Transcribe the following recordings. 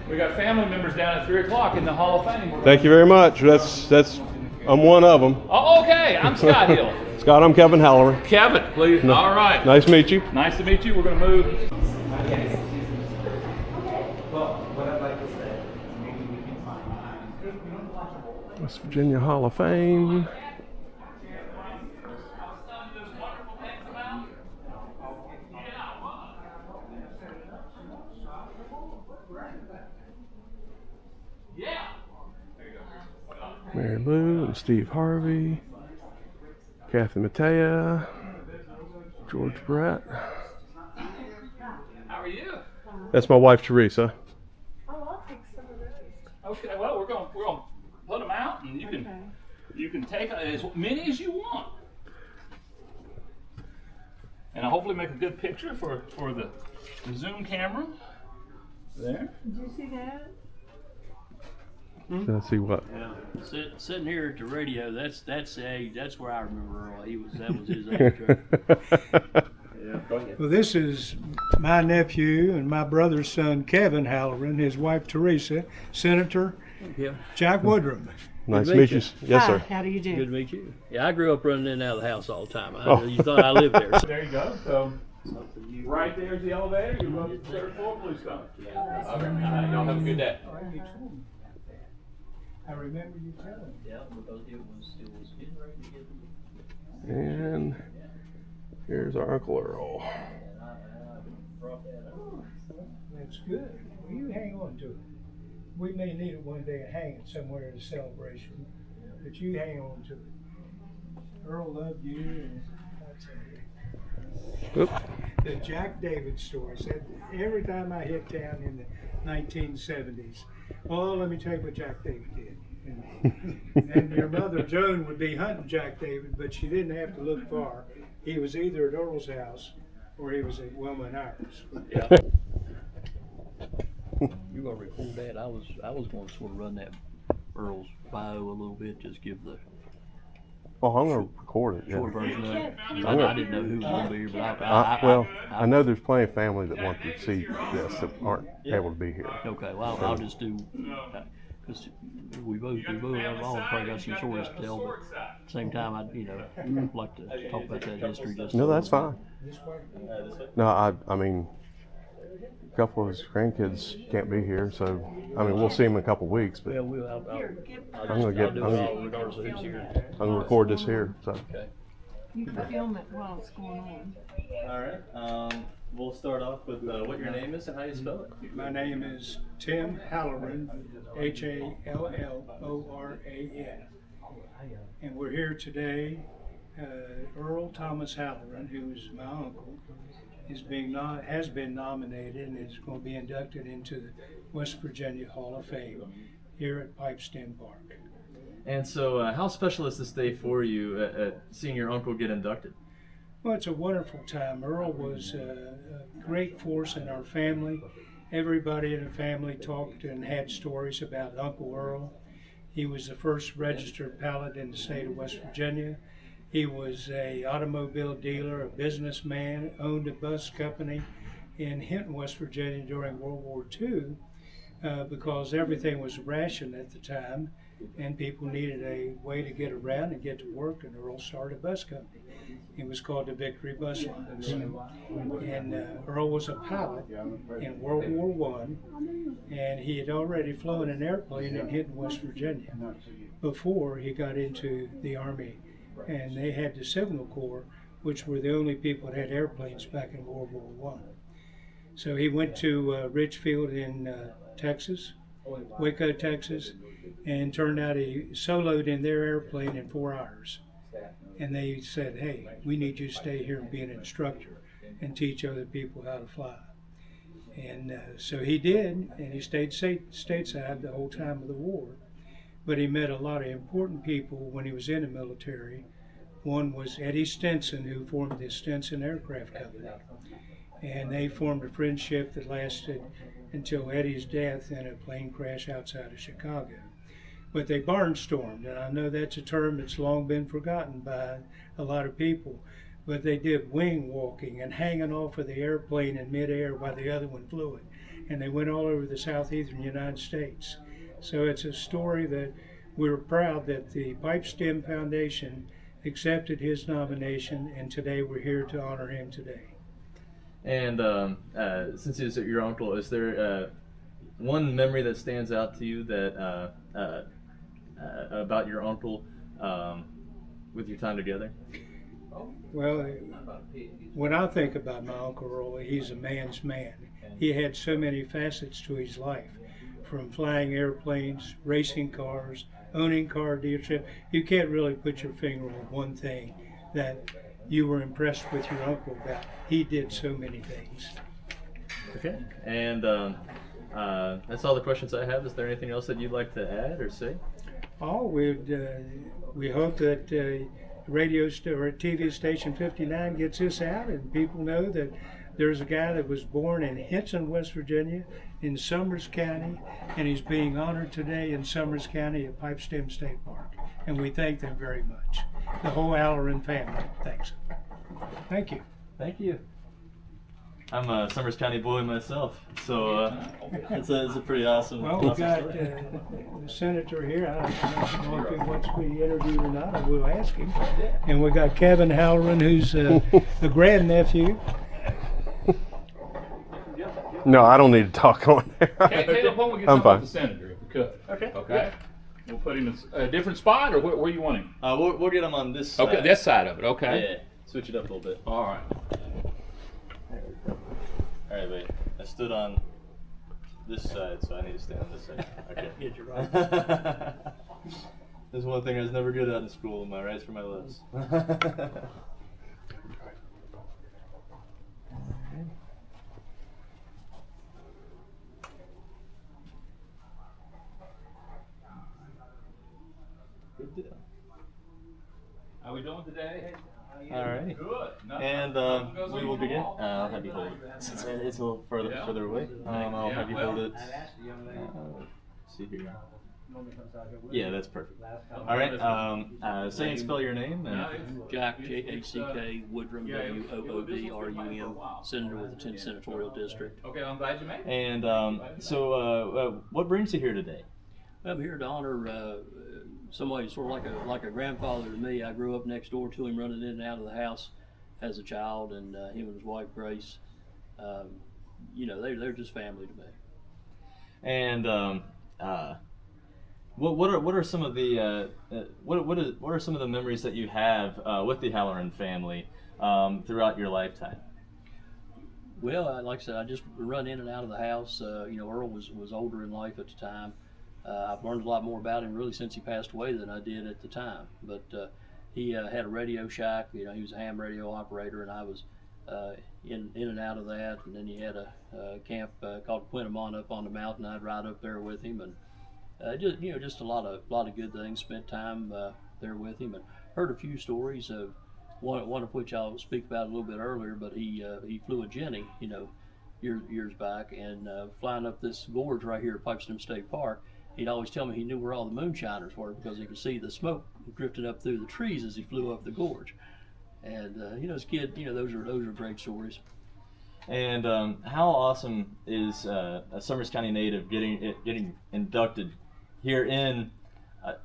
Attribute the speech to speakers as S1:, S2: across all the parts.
S1: We got family members down at 3 o'clock in the Hall of Fame.
S2: Thank you very much. I'm one of them.
S1: Oh, okay. I'm Scott Hill.
S2: Scott, I'm Kevin Halloran.
S1: Kevin, please.
S2: No.
S1: All right.
S2: Nice to meet you.
S1: Nice to meet you. We're going to move.
S2: West Virginia Hall of Fame. Mary Lou and Steve Harvey, Kathy Mattea, George Brett.
S1: How are you?
S2: That's my wife Teresa.
S3: Oh, I'll take some of those.
S1: Okay. Well, we're going to put them out, and you can take as many as you want, and I'll hopefully make a good picture for the Zoom camera. There.
S3: Did you see that?
S2: Let's see what.
S4: Yeah, sitting here at the radio. That's where I remember Earl. That was his age.
S1: Yeah. Go ahead.
S5: Well, this is my nephew and my brother's son, Kevin Halloran, his wife, Teresa, Senator Jack Woodrum.
S2: Nice to meet you. Yes, sir.
S3: How do you do?
S4: Good to meet you. Yeah, I grew up running in and out of the house all the time. You thought I lived there.
S1: There you go. So right there's the elevator. You go up to the third floor, please come.
S4: Yeah.
S1: Okay. Y'all have a good day.
S5: I remember you telling me.
S4: Yeah, because it was getting ready to get.
S2: And here's our Uncle Earl.
S4: And I brought that up.
S5: That's good. Well, you hang on to it. We may need it one day and hang it somewhere at a celebration, but you hang on to it. Earl loved you, and I tell you.
S2: Oop.
S5: The Jack David story said every time I hit town in the 1970s, oh, let me tell you what Jack David did. And your mother Joan would be hunting Jack David, but she didn't have to look far. He was either at Earl's house or he was at Wilma and Iris.
S4: Yeah. You're gonna record that. I was going to sort of run that Earl's bio a little bit, just give the
S2: Oh, I'm going to record it.
S4: short
S2: Yeah.
S4: version of it. I didn't know who was going to be here, but
S2: Well, I know there's plenty of family that want to see this that aren't able to be here.
S4: okay. Well, I'll just do because we both all probably got some stories to tell, but at the same time, I'd like to talk about that history. Just
S2: No, that's fine. No, I mean, a couple of his grandkids can't be here, so I mean, we'll see them in a couple of weeks. But
S4: Well,
S2: I'm gonna get.
S4: I'll do it all regardless of who's here.
S2: I'm gonna record this here. So.
S4: Okay.
S3: You can film it while it's going on.
S6: All right. We'll start off with what your name is and how you spell it.
S5: My name is Tim Halloran, Halloran. And we're here today. Earl Thomas Halloran, who is my uncle, has been nominated and is going to be inducted into the West Virginia Hall of Fame here at Pipestem Park.
S6: And so, how special is this day for you at seeing your uncle get inducted?
S5: Well, it's a wonderful time. Earl was a great force in our family. Everybody in the family talked and had stories about Uncle Earl. He was the first registered pilot in the state of West Virginia. He was an automobile dealer, a businessman, owned a bus company in Hinton, West Virginia during World War II because everything was rationed at the time and people needed a way to get around and get to work, and Earl started a bus company. It was called the Victory Bus Lines. And Earl was a pilot in World War I, and he had already flown an airplane in Hinton, West Virginia before he got into the Army. And they had the Signal Corps, which were the only people that had airplanes back in World War I. So he went to Ridgefield in Texas, Waco, Texas, and turned out he soloed in their airplane in 4 hours. And they said, hey, we need you to stay here and be an instructor and teach other people how to fly. And so he did, and he stayed stateside the whole time of the war. But he met a lot of important people when he was in the military. One was Eddie Stinson, who formed the Stinson Aircraft Company. And they formed a friendship that lasted until Eddie's death in a plane crash outside of Chicago. But they barnstormed, and I know that's a term that's long been forgotten by a lot of people. But they did wing walking and hanging off of the airplane in midair while the other one flew it. And they went all over the southeastern United States. So it's a story that we're proud that the Pipestem Foundation accepted his nomination, and today we're here to honor him today.
S6: And since he's your uncle, is there one memory that stands out to you that about your uncle with your time together?
S5: Well, when I think about my Uncle Earl, he's a man's man. He had so many facets to his life, from flying airplanes, racing cars, owning car dealership. You can't really put your finger on one thing that you were impressed with your uncle about. He did so many things.
S6: Okay. And that's all the questions I have. Is there anything else that you'd like to add or say?
S5: Oh, we hope that radio or TV station 59 gets this out, and people know that there's a guy that was born in Hinton, West Virginia, in Summers County, and he's being honored today in Summers County at Pipestem State Park. And we thank them very much. The whole Halloran family thanks them. Thank you.
S6: Thank you. I'm a Summers County boy myself, so it's a pretty awesome.
S5: Well, we've
S6: awesome
S5: got
S6: story.
S5: the senator here. I don't know if he wants to be interviewed or not. I will ask him. And we got Kevin Halloran, who's a grandnephew.
S2: No, I don't need to talk on there.
S1: Caleb, why don't we get
S2: I'm
S1: some
S2: fine.
S1: off the senator if we could?
S6: Okay.
S1: Okay. We'll put him in a different spot, or where you want him?
S6: We'll get him on this side.
S1: Okay, this side of it. Okay.
S6: Yeah, switch it up a little bit.
S1: All right.
S6: All right, wait. I stood on this side, so I need to stand on this side. Okay.
S4: Get you right.
S6: This is one thing I was never good at in school, my rights for my lefts. Good deal.
S1: How we doing today?
S6: All right.
S1: Good.
S6: And we will begin. I'll have you hold it. It's a little further away. I'll have you hold it. Let's see here. Yeah, that's perfect. All right. Say and spell your name.
S4: Jack, J-A-C-K, Woodrum, W-O-O-D-R-U-M, Senator with the 10th Senatorial District.
S1: Okay, I'm glad you made it.
S6: And so, what brings you here today?
S4: I'm here to honor somebody sort of like a grandfather to me. I grew up next door to him, running in and out of the house as a child, and him and his wife Grace. They're just family to me.
S6: And what are some of the what are some of the memories that you have with the Halloran family throughout your lifetime?
S4: Well, like I said, I just run in and out of the house. Earl was older in life at the time. I've learned a lot more about him really since he passed away than I did at the time. But he had a Radio Shack. He was a ham radio operator, and I was in and out of that. And then he had a camp called Quintamon up on the mountain. I'd ride up there with him, and just a lot of good things. Spent time there with him, and heard a few stories of one of which I'll speak about a little bit earlier. But he flew a Jenny, years back, and flying up this gorge right here at Pipestem State Park. He'd always tell me he knew where all the moonshiners were because he could see the smoke drifting up through the trees as he flew up the gorge. And as a kid, those are great stories.
S6: And how awesome is a Summers County native getting inducted here in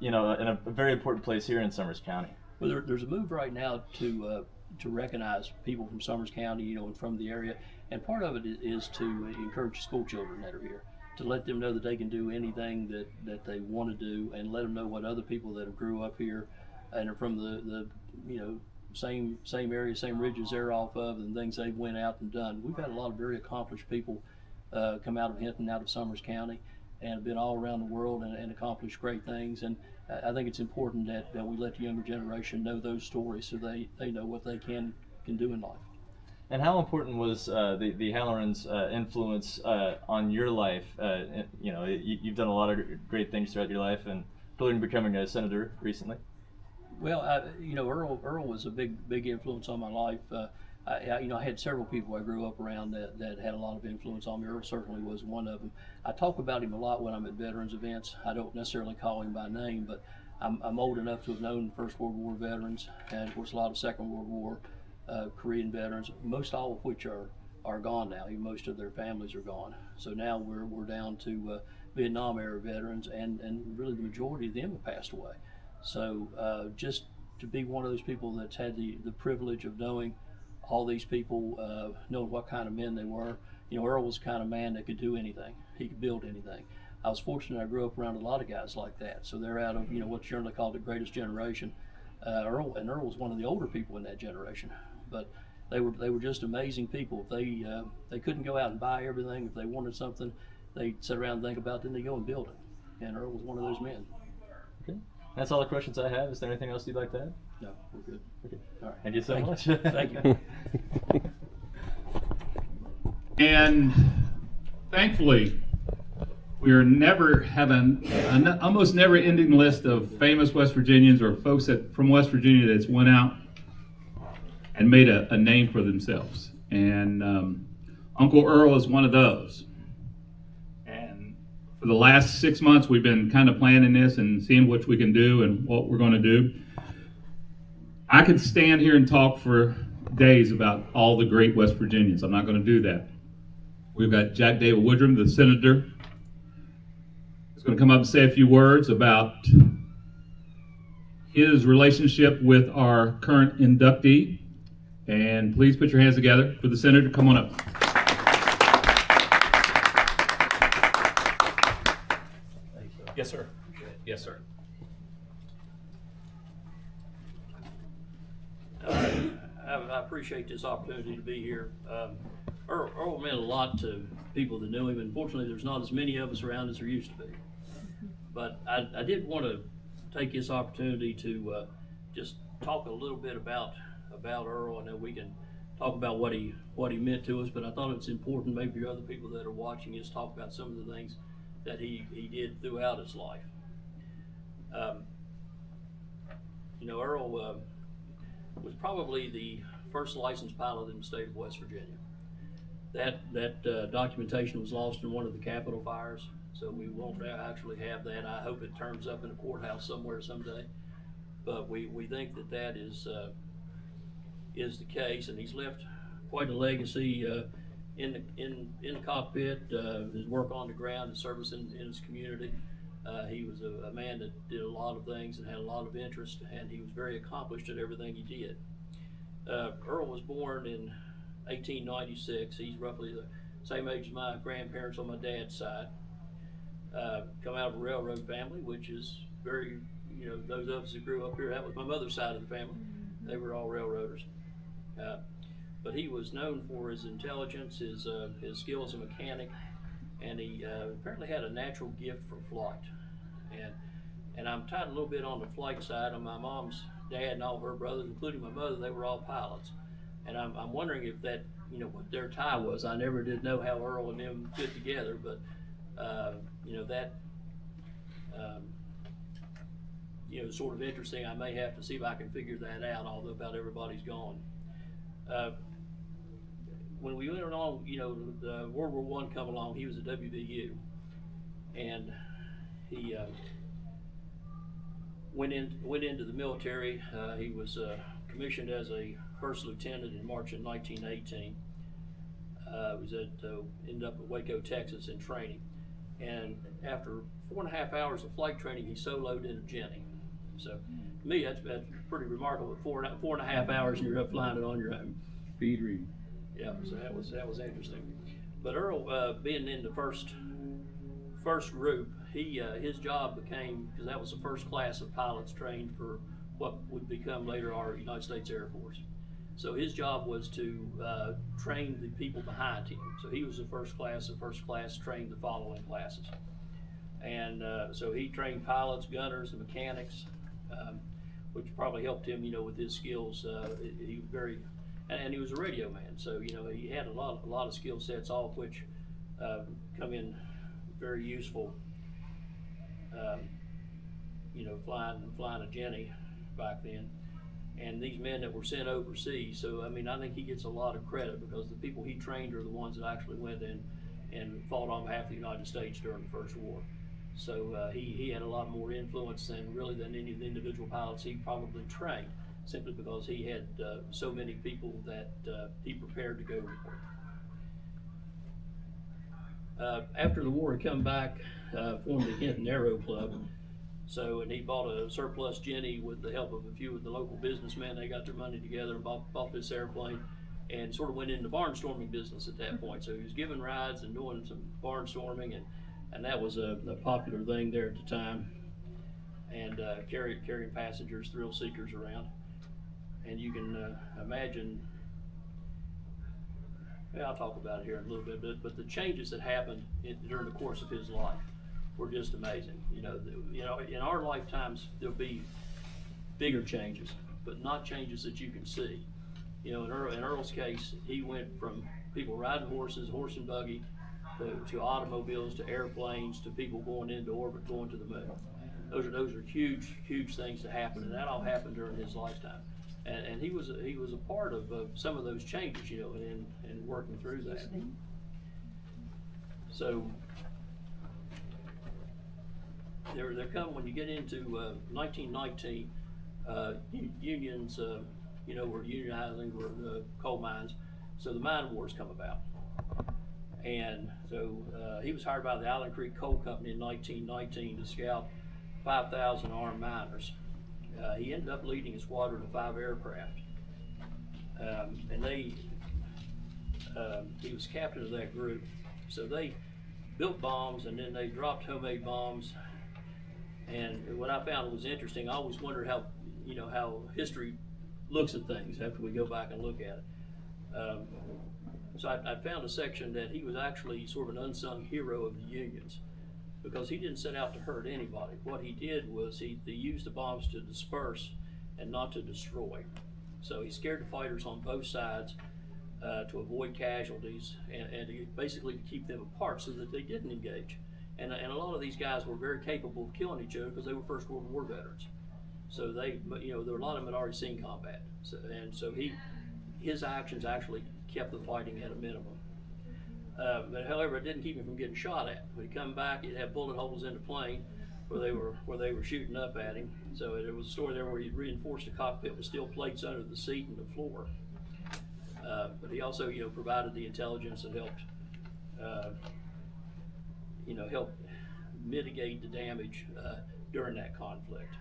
S6: in a very important place here in Summers County?
S4: Well, there's a move right now to recognize people from Summers County, and from the area, and part of it is to encourage school children that are here, to let them know that they can do anything that they want to do, and let them know what other people that have grew up here and are from the same area, same ridges they're off of, and things they've went out and done. We've had a lot of very accomplished people come out of Hinton, out of Summers County, and have been all around the world and accomplished great things. And I think it's important that we let the younger generation know those stories so they know what they can do in life.
S6: And how important was the Halloran's influence on your life? You know, you've done a lot of great things throughout your life, and including becoming a senator recently.
S4: Well, you know, Earl was a big influence on my life. You know, I had several people I grew up around that had a lot of influence on me. Earl certainly was one of them. I talk about him a lot when I'm at veterans events. I don't necessarily call him by name, but I'm old enough to have known First World War veterans, and of course a lot of Second World War Korean veterans, most all of which are gone now. Most of their families are gone. So now we're down to Vietnam era veterans, and really the majority of them have passed away. So just to be one of those people that's had the privilege of knowing all these people, knowing what kind of men they were. You know, Earl was the kind of man that could do anything. He could build anything. I was fortunate I grew up around a lot of guys like that. So they're out of, you know, what's generally called the greatest generation. Earl was one of the older people in that generation. But they were just amazing people. If they couldn't go out and buy everything, if they wanted something, they'd sit around and think about it, then they go and build it. And Earl was one of those men.
S6: Okay. That's all the questions I have. Is there anything else you'd like to add?
S4: No, we're good.
S6: Okay.
S4: All right.
S6: Thank you so much.
S4: Thank you.
S7: And thankfully, we are never having an almost never ending list of famous West Virginians or folks from West Virginia that's went out and made a name for themselves. And Uncle Earl is one of those. And for the last 6 months, we've been kind of planning this and seeing what we can do and what we're going to do. I could stand here and talk for days about all the great West Virginians. I'm not going to do that. We've got Jack David Woodrum, the senator, who's going to come up and say a few words about his relationship with our current inductee. And please put your hands together for the senator. Come on up.
S1: Yes, sir. Yes, sir.
S4: I appreciate this opportunity to be here. Earl meant a lot to people that knew him. Unfortunately, there's not as many of us around as there used to be. But I did want to take this opportunity to just talk a little bit about Earl. I know we can talk about what he meant to us, but I thought it's important maybe for other people that are watching us talk about some of the things that he did throughout his life. You know, Earl was probably the first licensed pilot in the state of West Virginia. That documentation was lost in one of the Capitol fires, so we won't actually have that. I hope it turns up in a courthouse somewhere someday. But we think that is the case, and he's left quite a legacy in the cockpit, his work on the ground, his service in his community. He was a man that did a lot of things and had a lot of interest, and he was very accomplished at everything he did. Earl was born in 1896. He's roughly the same age as my grandparents on my dad's side. Come out of a railroad family, which is very, you know, those of us who grew up here, that was my mother's side of the family. They were all railroaders. But he was known for his intelligence, his skill as a mechanic, and he apparently had a natural gift for flight. And I'm tied a little bit on the flight side. On my mom's dad and all of her brothers, including my mother, they were all pilots. And I'm wondering if that, you know, what their tie was. I never did know how Earl and them fit together, but you know, that you know, sort of interesting. I may have to see if I can figure that out, although about everybody's gone. When we went along, you know, the World War I come along, he was a WVU, and he went into the military. He was commissioned as a first lieutenant in March of 1918. Ended up at Waco, Texas, in training, and after 4.5 hours of flight training, he soloed in a Jenny. So, to me, that's pretty remarkable. 4.5 hours, and you're up flying it on your own.
S7: Speed reading.
S4: Yeah, so that was interesting. But Earl, being in the first group, his job became, because that was the first class of pilots trained for what would become later our United States Air Force. So his job was to train the people behind him. So he was the first class trained the following classes. And so he trained pilots, gunners, and mechanics, which probably helped him, you know, with his skills. He was very and he was a radio man. So you know, he had a lot of skill sets, all of which come in very useful. You know, flying a Jenny back then, and these men that were sent overseas. So I mean, I think he gets a lot of credit because the people he trained are the ones that actually went in and fought on behalf of the United States during the First War. So he had a lot more influence than any of the individual pilots he probably trained, simply because he had so many people that he prepared to go to war. After the war, he come back, formed the Hinton Aero Club. So, and he bought a surplus Jenny with the help of a few of the local businessmen. They got their money together and bought this airplane, and sort of went into barnstorming business at that point. So he was giving rides and doing some barnstorming, and that was a popular thing there at the time. And carrying passengers, thrill seekers around. And you can imagine, I'll talk about it here in a little bit, but the changes that happened during the course of his life were just amazing. You know, in our lifetimes there'll be bigger changes, but not changes that you can see. You know, in Earl's case, he went from people riding horses, horse and buggy, to automobiles, to airplanes, to people going into orbit, going to the moon. Those are huge things to happen, and that all happened during his lifetime. And he was a part of some of those changes, you know, and working through that. So there come, when you get into 1919, unions, you know, were unionizing, were coal mines, so the mine wars come about. And so he was hired by the Island Creek Coal Company in 1919 to scout 5,000 armed miners. He ended up leading a squadron of 5 aircraft, and he was captain of that group. So they built bombs, and then they dropped homemade bombs. And what I found was interesting, I always wondered how history looks at things after we go back and look at it. So I found a section that he was actually sort of an unsung hero of the unions, because he didn't set out to hurt anybody. What he did was he used the bombs to disperse and not to destroy. So he scared the fighters on both sides to avoid casualties and basically to keep them apart so that they didn't engage. And a lot of these guys were very capable of killing each other because they were First World War veterans. So there were a lot of them had already seen combat. So his actions actually kept the fighting at a minimum. But however, it didn't keep him from getting shot at. When he come back, he'd have bullet holes in the plane where they were shooting up at him. So there was a story there where he reinforced the cockpit with steel plates under the seat and the floor. But he also, provided the intelligence that helped, help mitigate the damage during that conflict.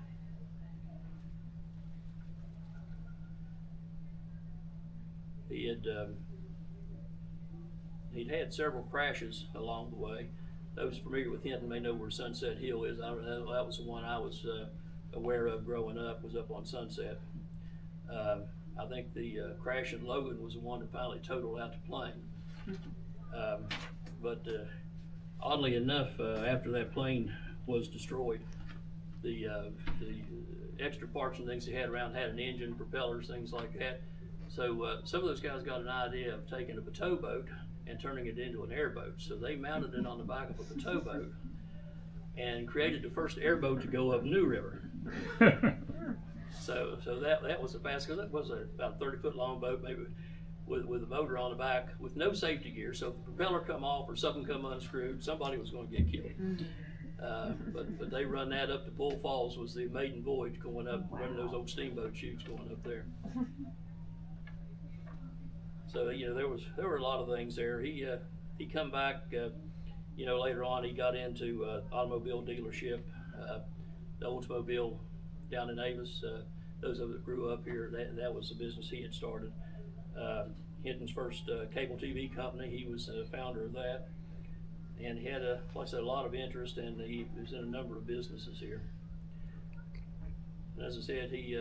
S4: He'd had several crashes along the way. Those familiar with Hinton may know where Sunset Hill is. That was the one I was aware of growing up, was up on Sunset. I think the crash in Logan was the one that finally totaled out the plane. But oddly enough, after that plane was destroyed, the extra parts and things they had around had an engine, propellers, things like that. So some of those guys got an idea of taking a bateau boat and turning it into an airboat. So they mounted it on the back of a bateau boat and created the first airboat to go up New River. So that was a fast, because it was about a 30-foot long boat, maybe with a motor on the back, with no safety gear. So if the propeller come off or something come unscrewed, somebody was going to get killed. But they run that up to Bull Falls, was the maiden voyage going up, running those old steamboat chutes going up there. So there were a lot of things there. He come back, later on he got into automobile dealership, the Oldsmobile down in Avis. Those of us that grew up here, that was the business he had started. Hinton's first cable TV company, he was a founder of that. And he had, like I said, a lot of interest, and he was in a number of businesses here. And as I said, he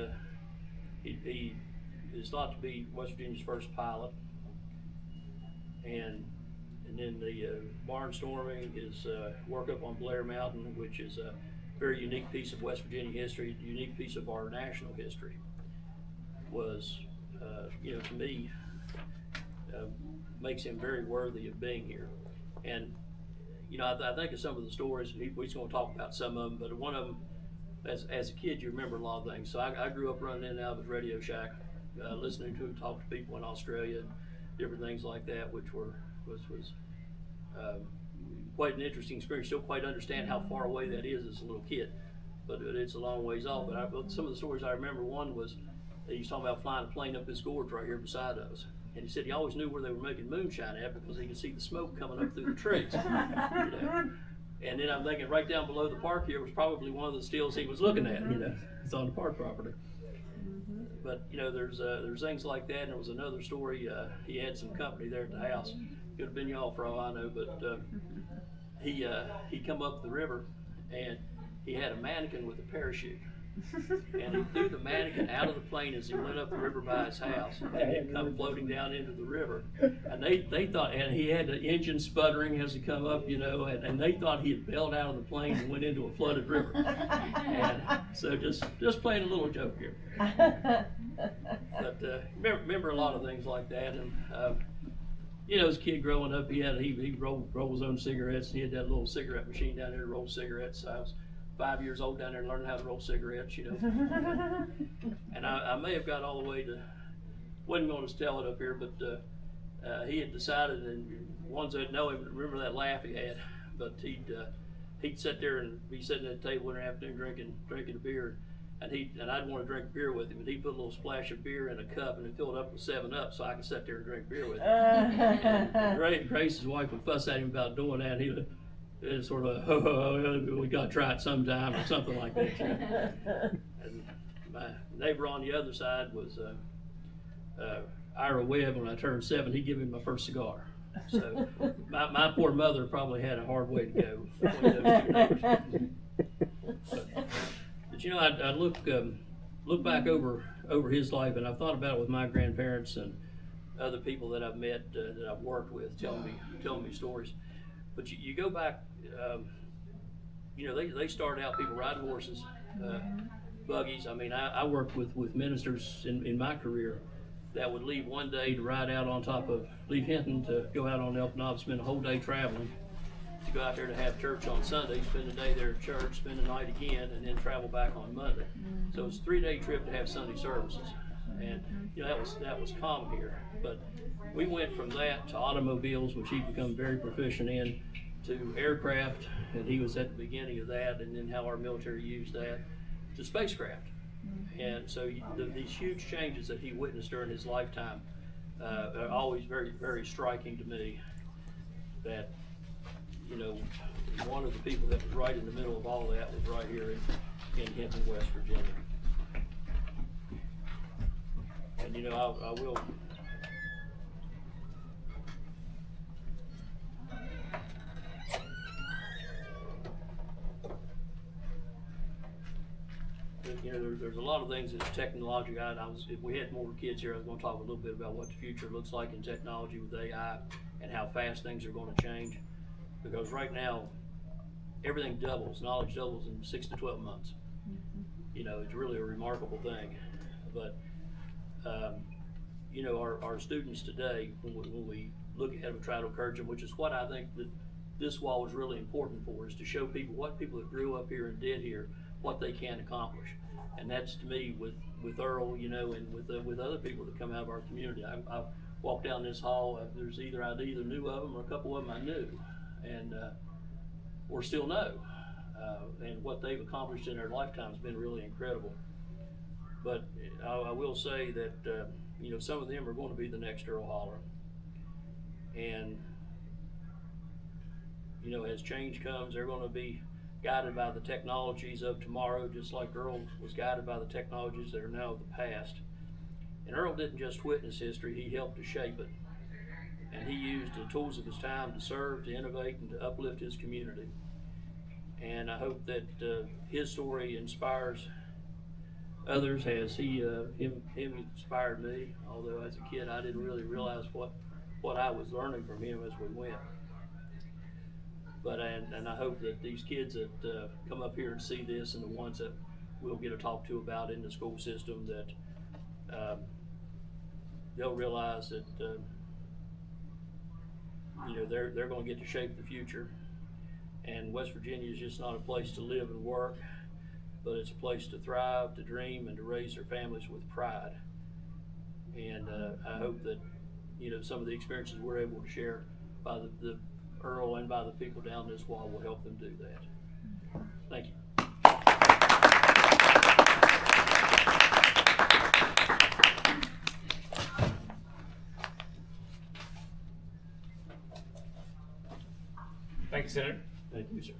S4: is thought to be West Virginia's first pilot. And then the barnstorming, his work up on Blair Mountain, which is a very unique piece of West Virginia history, a unique piece of our national history, was to me, makes him very worthy of being here. And I think of some of the stories. We're just going to talk about some of them, but one of them, as a kid, you remember a lot of things. So I grew up running in and out of his Radio Shack, listening to him talk to people in Australia and different things like that, which was quite an interesting experience. Still quite understand how far away that is as a little kid, but it's a long ways off. But some of the stories I remember, one was he was talking about flying a plane up this gorge right here beside us. And he said he always knew where they were making moonshine at because he could see the smoke coming up through the trees. And then I'm thinking right down below the park here was probably one of the stills he was looking at. It's on the park property. But there's things like that. And there was another story. He had some company there at the house. Could have been y'all for all I know. But he come up the river and he had a mannequin with a parachute. And he threw the mannequin out of the plane as he went up the river by his house, and it come floating down into the river. And they thought, and he had the engine sputtering as he come up, and they thought he had bailed out of the plane and went into a flooded river. And so just playing a little joke here. But remember a lot of things like that. And as a kid growing up, he rolled his own cigarettes. He had that little cigarette machine down there to roll cigarettes. So I was 5 years old down there learning how to roll cigarettes, And I may have got all the way to, wasn't going to tell it up here, but he had decided, and ones that know him remember that laugh he had, but he'd sit there and be sitting at the table in the afternoon drinking a beer, and I'd want to drink beer with him, and he'd put a little splash of beer in a cup and then fill it up with 7-Up so I could sit there and drink beer with him. And Grace's wife would fuss at him about doing that, and he would, it's sort of we got to try it sometime or something like that. And my neighbor on the other side was Ira Webb. When I turned 7, he gave me my first cigar. So my poor mother probably had a hard way to go between those two neighbors. But I look back over his life, and I've thought about it with my grandparents and other people that I've met, that I've worked with, telling me stories. But you go back, they started out people riding horses, buggies. I mean, I worked with ministers in my career that would leave one day to ride out leave Hinton to go out on El Knob, spend a whole day traveling, to go out there to have church on Sunday, spend the day there at church, spend the night again, and then travel back on Monday. So it was a 3-day trip to have Sunday services. And that was common here. But we went from that to automobiles, which he'd become very proficient in, to aircraft, and he was at the beginning of that, and then how our military used that, to spacecraft. And so these huge changes that he witnessed during his lifetime are always very, very striking to me. That one of the people that was right in the middle of all that was right here in Hinton, West Virginia. And I will. There's a lot of things that's technology. If we had more kids here, I was going to talk a little bit about what the future looks like in technology with AI and how fast things are going to change. Because right now, everything doubles. Knowledge doubles in 6 to 12 months. It's really a remarkable thing. But our students today, when we look ahead, we try to encourage them, which is what I think that this wall is really important for, is to show people what people that grew up here and did here, what they can accomplish. And that's, to me, with Earl, and with other people that come out of our community. I walked down this hall, I either knew of them or a couple of them I knew, and or still know. And what they've accomplished in their lifetime has been really incredible. But I will say that some of them are going to be the next Earl Halloran. And as change comes, they're going to be guided by the technologies of tomorrow, just like Earl was guided by the technologies that are now of the past. And Earl didn't just witness history, he helped to shape it. And he used the tools of his time to serve, to innovate, and to uplift his community. And I hope that his story inspires others as him inspired me. Although as a kid I didn't really realize what I was learning from him as we went. But and I hope that these kids that come up here and see this, and the ones that we'll get to talk to about in the school system, that they'll realize that you know, they're going to get to shape the future. And West Virginia is just not a place to live and work, but it's a place to thrive, to dream, and to raise their families with pride. And I hope that, you know, some of the experiences we're able to share by the Earl and by the people down this wall will help them do that. Thank you.
S7: Thank you, Senator.
S4: Thank you, sir.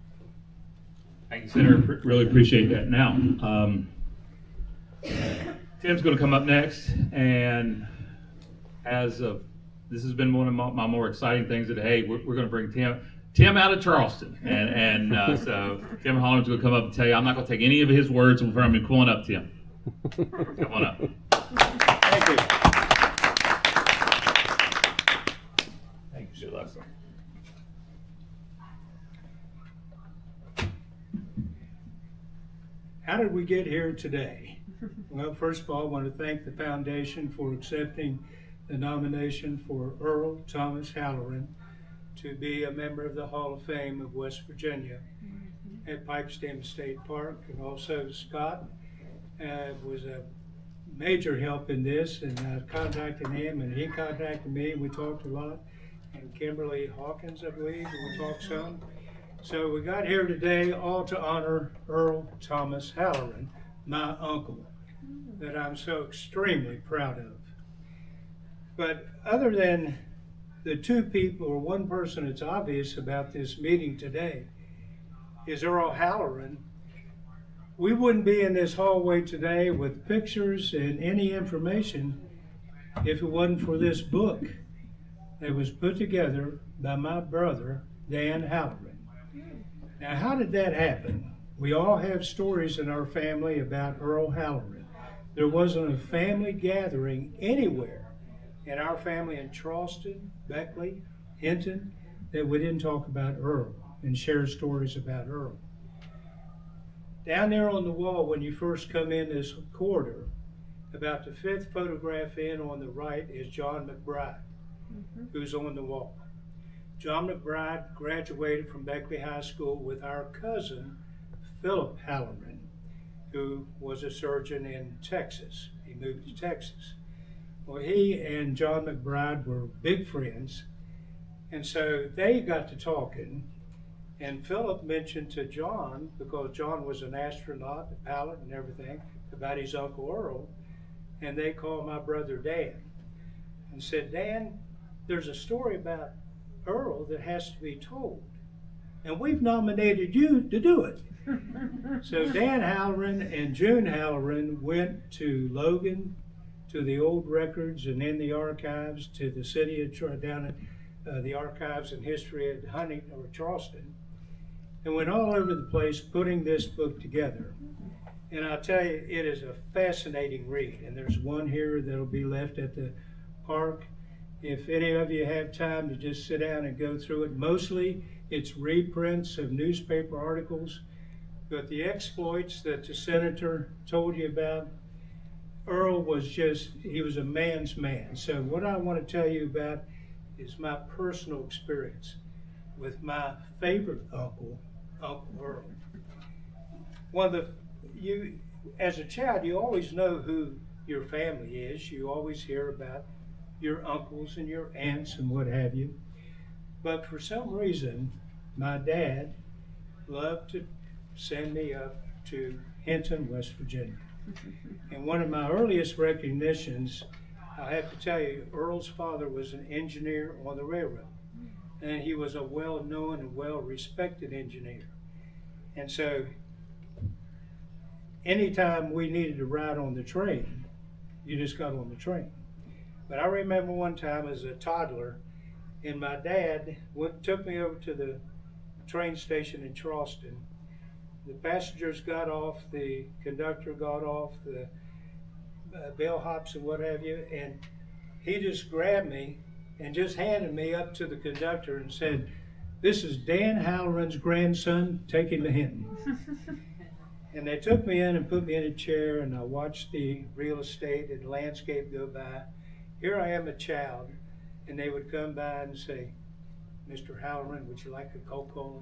S7: Thank you, Senator. Really appreciate that. Now, Tim's going to come up next, and as of this has been one of my more exciting things today. We're going to bring Tim out of Charleston, and so Tim Halloran's going to come up and tell you. I'm not going to take any of his words from him. Come on up, Tim. Come on up.
S5: Thank you.
S7: Thank you, sir.
S5: How did we get here today? Well, first of all, I want to thank the foundation for accepting the nomination for Earl Thomas Halloran to be a member of the Hall of Fame of West Virginia at Pipestem State Park. And also Scott was a major help in this, and I contacted him and he contacted me, and we talked a lot. And Kimberly Hawkins, I believe, and we talked some. So we got here today all to honor Earl Thomas Halloran, my uncle, that I'm so extremely proud of. But other than the two people, or one person that's obvious about this meeting today, is Earl Halloran, we wouldn't be in this hallway today with pictures and any information if it wasn't for this book that was put together by my brother, Dan Halloran. Now, how did that happen? We all have stories in our family about Earl Halloran. There wasn't a family gathering anywhere in our family in Charleston, Beckley, Hinton, that we didn't talk about Earl and share stories about Earl. Down there on the wall, when you first come in this corridor, about the fifth photograph in on the right is John McBride, who's on the wall. John McBride graduated from Beckley High School with our cousin, Philip Halloran, who was a surgeon in Texas. He moved to Texas. Well, he and John McBride were big friends, and so they got to talking, and Philip mentioned to John, because John was an astronaut, a pilot and everything, about his Uncle Earl, and they called my brother Dan and said, Dan, there's a story about Earl that has to be told, and we've nominated you to do it. So Dan Halloran and June Halloran went to Logan, to the old records and in the archives, to the city of down at the archives and history at Huntington or Charleston, and went all over the place putting this book together. And I'll tell you, it is a fascinating read, and there's one here that'll be left at the park. If any of you have time to just sit down and go through it, mostly it's reprints of newspaper articles, but the exploits that the senator told you about, Earl was he was a man's man. So what I want to tell you about is my personal experience with my favorite uncle, Uncle Earl. As a child, you always know who your family is. You always hear about your uncles and your aunts and what have you. But for some reason, my dad loved to send me up to Hinton, West Virginia. And one of my earliest recognitions, I have to tell you, Earl's father was an engineer on the railroad. And he was a well-known and well-respected engineer. And so anytime we needed to ride on the train, you just got on the train. But I remember one time as a toddler, and my dad took me over to the train station in Charleston. The passengers got off, the conductor got off, the bellhops and what have you, and he just grabbed me and just handed me up to the conductor and said, "This is Dan Halloran's grandson, take him to Hinton." And they took me in and put me in a chair, and I watched the real estate and landscape go by. here I am, a child, and they would come by and say, Mr. Halloran, would you like a Coca-Cola?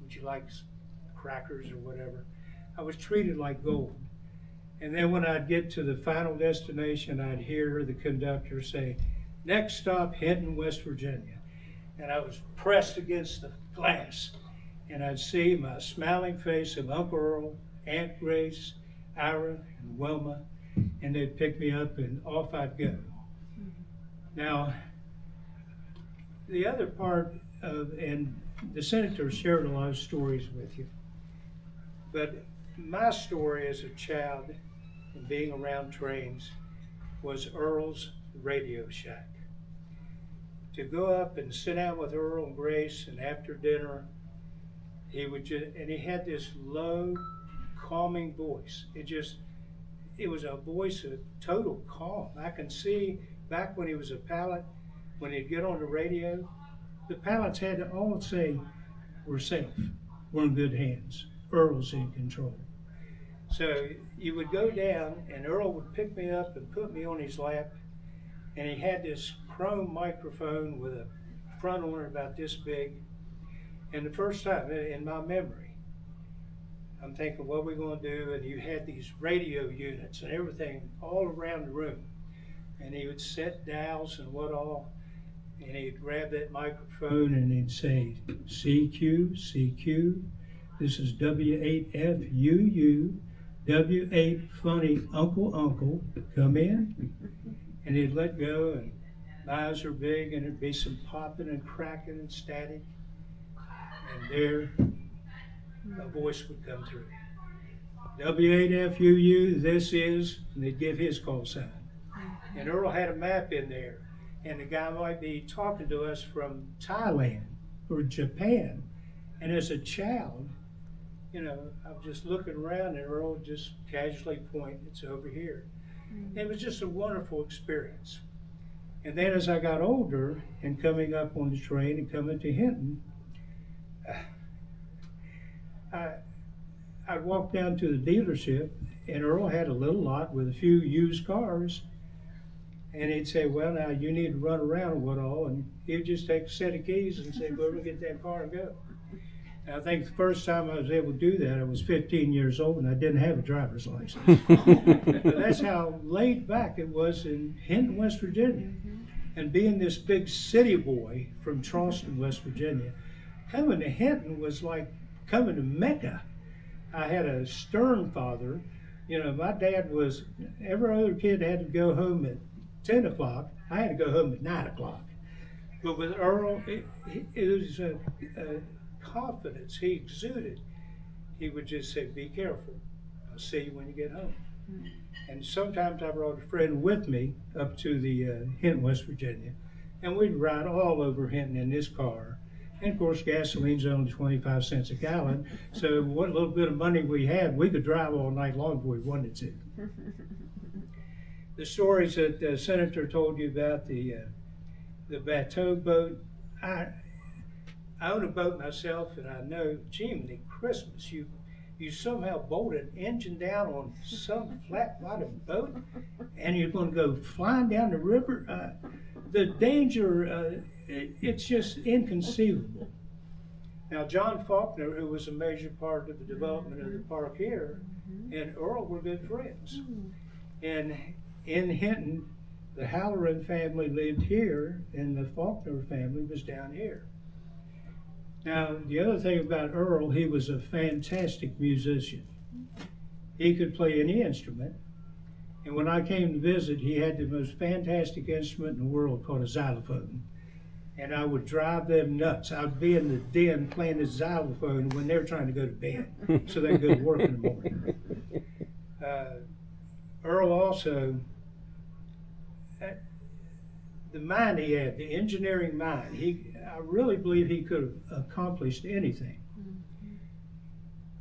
S5: Would you like crackers or whatever? I was treated like gold. And then when I'd get to the final destination, I'd hear the conductor say, next stop, Hinton, West Virginia. And I was pressed against the glass, and I'd see my smiling face of Uncle Earl, Aunt Grace, Ira, and Wilma, and they'd pick me up and off I'd go. Now, the other part of, and the senator shared a lot of stories with you, but my story as a child and being around trains was Earl's Radio Shack. To go up and sit down with Earl and Grace, and after dinner, he would just, and he had this low, calming voice. It was a voice of total calm. I can see back when he was a pilot, when he'd get on the radio, the pilots had to all say, we're safe, we're in good hands, Earl's in control. So you would go down, and Earl would pick me up and put me on his lap, and he had this chrome microphone with a front on it about this big. And the first time in my memory, I'm thinking, what are we going to do? And you had these radio units and everything all around the room. And he would set dials and what all, and he'd grab that microphone and he'd say, CQ, CQ, this is W8FUU, W8 funny Uncle, come in. And he'd let go, and my eyes are big, and there'd be some popping and cracking and static. And there, a voice would come through. W8FUU, this is, and they'd give his call sign. And Earl had a map in there, and the guy might be talking to us from Thailand or Japan. And as a child, you know, I'm just looking around, and Earl would just casually point, it's over here. It was just a wonderful experience. And then as I got older and coming up on the train and coming to Hinton, I'd walk down to the dealership, and Earl had a little lot with a few used cars, and he'd say, well, now you need to run around and what all, and he'd just take a set of keys and say, go over and get that car and go. And I think the first time I was able to do that, I was 15 years old, and I didn't have a driver's license. But that's how laid back it was in Hinton, West Virginia. And being this big city boy from Charleston, West Virginia, coming to Hinton was like coming to Mecca. I had a stern father. You know, my dad was, every other kid had to go home at 10 o'clock. I had to go home at 9 o'clock. But with Earl, it was a confidence he exuded. He would just say, be careful. I'll see you when you get home. And sometimes I brought a friend with me up to the Hinton, West Virginia, and we'd ride all over Hinton in this car. And of course, gasoline's only 25 cents a gallon, so what little bit of money we had, we could drive all night long if we wanted to. The stories that the senator told you about the bateau boat, I own a boat myself, and I know, Jiminy Christmas, you somehow bolt an engine down on some flat-bottomed boat, and you're going to go flying down the river. The danger, it's just inconceivable. Now, John Faulkner, who was a major part of the development of the park here, and Earl were good friends. And in Hinton, the Halloran family lived here, and the Faulkner family was down here. Now, the other thing about Earl, he was a fantastic musician. He could play any instrument. And when I came to visit, he had the most fantastic instrument in the world called a xylophone. And I would drive them nuts. I'd be in the den playing the xylophone when they were trying to go to bed, so they could work in the morning. Earl also, the mind he had, the engineering mind, I really believe he could have accomplished anything.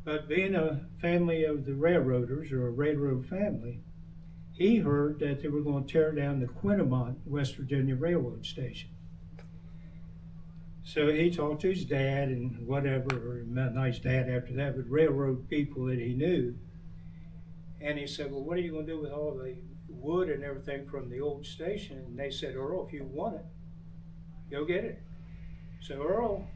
S5: But being a family of the railroaders, or a railroad family, he heard that they were going to tear down the Quinamont, West Virginia Railroad Station. So he talked to his dad and whatever, or not nice dad after that, but railroad people that he knew. And he said, well, what are you going to do with all the wood and everything from the old station, and they said, Earl, if you want it, go get it. So Earl,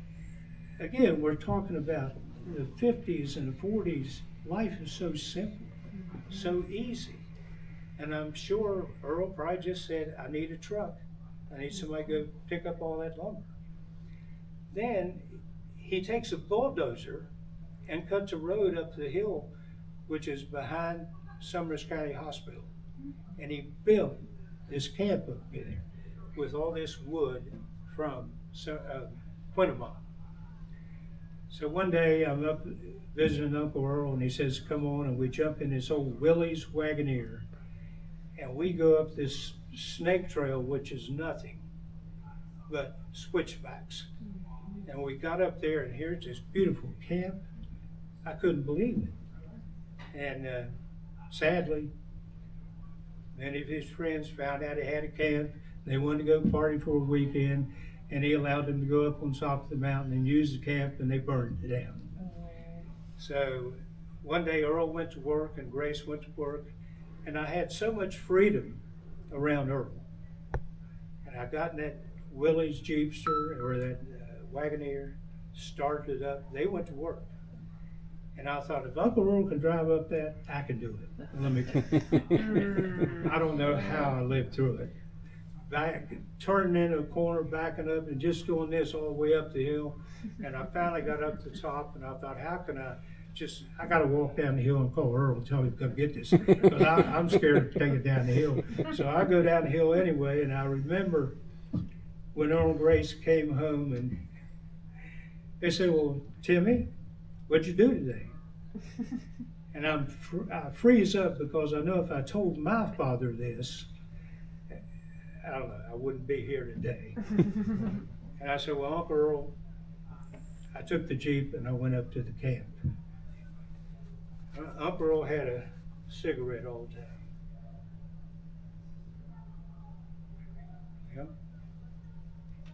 S5: again, we're talking about the 50s and the 40s. Life is so simple, so easy. And I'm sure Earl probably just said, I need a truck. I need somebody to go pick up all that lumber. Then he takes a bulldozer and cuts a road up the hill, which is behind Summers County Hospital. And he built this camp up there with all this wood from Quintamon. So one day I'm up visiting Uncle Earl, and he says, come on, and we jump in this old Willie's Wagoneer, and we go up this snake trail, which is nothing but switchbacks. And we got up there, and here's this beautiful camp. I couldn't believe it. And sadly, many of his friends found out he had a camp. They wanted to go party for a weekend, and he allowed them to go up on top of the mountain and use the camp, and they burned it down. So one day Earl went to work and Grace went to work, and I had so much freedom around Earl. And I got in that Willie's Jeepster, or that Wagoneer, started it up. They went to work. And I thought, if Uncle Earl can drive up that, I can do it. Let me. I don't know how I lived through it. Turning into a corner, backing up, and just doing this all the way up the hill. And I finally got up to the top, and I thought, how can I got to walk down the hill and call Earl and tell him to come get this, because I'm scared to take it down the hill. So I go down the hill anyway, and I remember when Earl and Grace came home, and they said, well, Timmy, what'd you do today? And I freeze up, because I know if I told my father this, I don't know, I wouldn't be here today. And I said, well, Uncle Earl, I took the Jeep and I went up to the camp. Uncle Earl had a cigarette all the time. Yeah.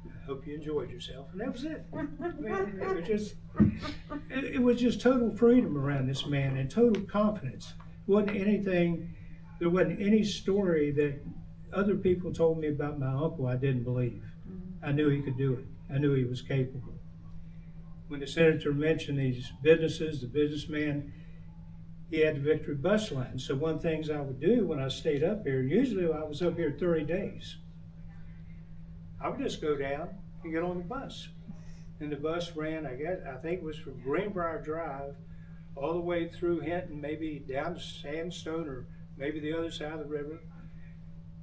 S5: I hope you enjoyed yourself. And that was it. It was just total freedom around this man and total confidence. There wasn't any story that other people told me about my uncle I didn't believe. I knew he could do it. I knew he was capable. When the senator mentioned these businesses, the businessman, he had the Victory bus line. So one of the things I would do when I stayed up here, usually I was up here 30 days, I would just go down and get on the bus. And the bus ran, I think it was from Greenbrier Drive all the way through Hinton, maybe down to Sandstone, or maybe the other side of the river.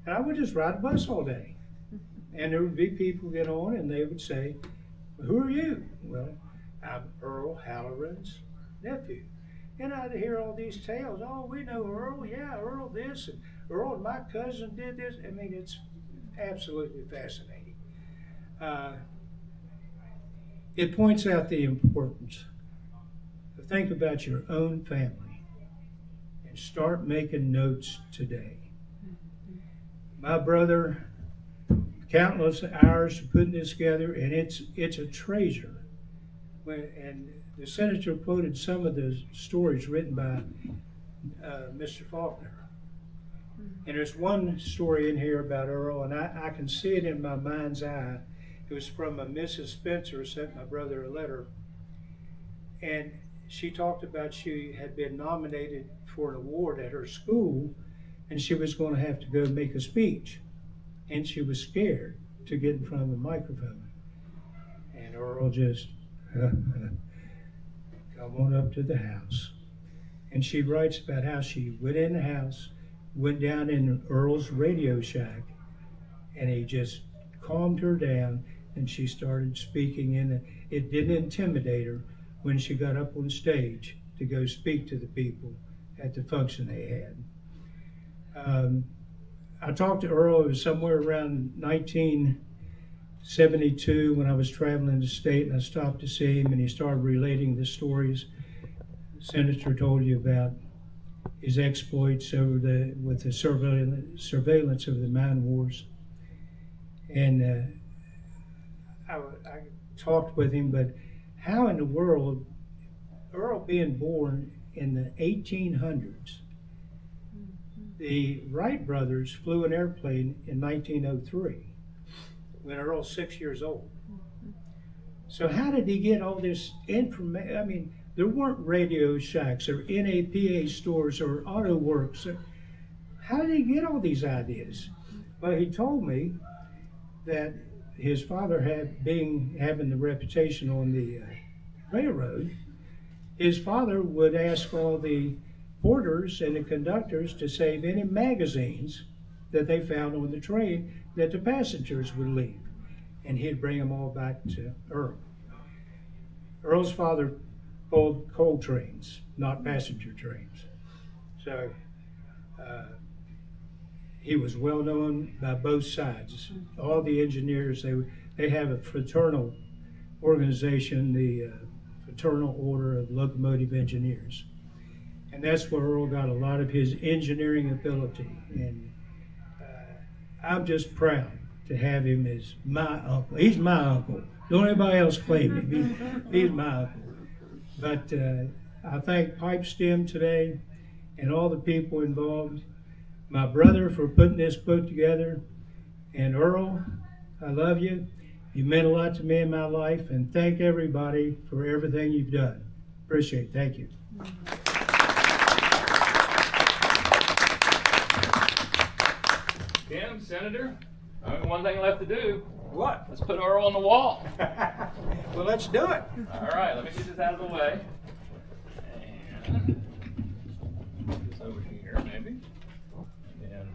S5: And I would just ride a bus all day. And there would be people get on and they would say, well, who are you? Well, I'm Earl Halloran's nephew. And I'd hear all these tales. Oh, we know Earl. Yeah, Earl this, and Earl and my cousin did this. I mean, it's absolutely fascinating. It points out the importance of think about your own family and start making notes today. My brother, countless hours putting this together, and it's a treasure. And the senator quoted some of the stories written by Mr. Faulkner. And there's one story in here about Earl, and I can see it in my mind's eye. It was from a Mrs. Spencer, sent my brother a letter. And she talked about she had been nominated for an award at her school, and she was going to have to go make a speech. And she was scared to get in front of the microphone. And Earl just, come on up to the house. And she writes about how she went in the house, went down in Earl's Radio Shack, and he just calmed her down, and she started speaking, and it didn't intimidate her when she got up on stage to go speak to the people at the function they had. I talked to Earl, it was somewhere around 1972 when I was traveling the state, and I stopped to see him, and he started relating the stories the senator told you about, his exploits with the surveillance of the mine wars. And I talked with him, but how in the world, Earl being born in the 1800s, the Wright brothers flew an airplane in 1903 when Earl's 6 years old. So how did he get all this information? I mean, there weren't Radio Shacks or NAPA stores or auto works. How did he get all these ideas? Well, he told me that his father having the reputation on the railroad, his father would ask all the porters and the conductors to save any magazines that they found on the train that the passengers would leave. And he'd bring them all back to Earl. Earl's father pulled coal trains, not passenger trains. So he was well known by both sides. All the engineers, they have a fraternal organization, the Fraternal Order of Locomotive Engineers. And that's where Earl got a lot of his engineering ability. And I'm just proud to have him as my uncle. He's my uncle. Don't anybody else claim him. He's my uncle. But I thank Pipestem today and all the people involved. My brother for putting this book together. And Earl, I love you. You meant a lot to me in my life. And thank everybody for everything you've done. Appreciate it. Thank you.
S1: Tim, Senator, only one thing left to do.
S5: What?
S1: Let's put Earl on the wall.
S5: Well, let's do it.
S1: All right, let me get this out of the way. And this over here, maybe. And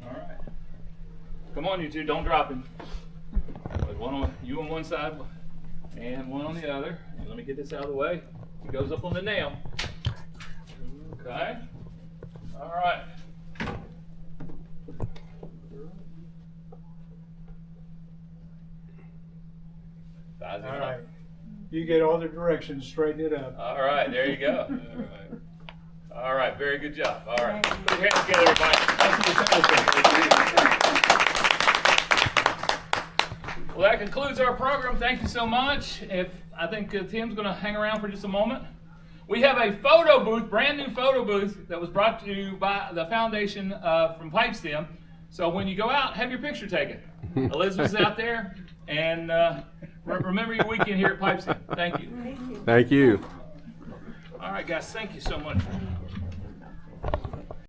S1: all right. Come on, you two, don't drop him. Put one on you on one side and one on the other. And let me get this out of the way. He goes up on the nail. Okay. All right. Size it
S5: All
S1: up.
S5: right. You get all the directions, straighten it up.
S1: All right, there you go. All right. All right, very good job. All right. Put your hands together, everybody. Well, that concludes our program. Thank you so much. I think Tim's going to hang around for just a moment. We have a photo booth, brand new photo booth that was brought to you by the foundation from Pipestem. So when you go out, have your picture taken. Elizabeth's out there, and remember your weekend here at Pipestem. Thank you.
S2: Thank you.
S1: All right, guys, thank you so much.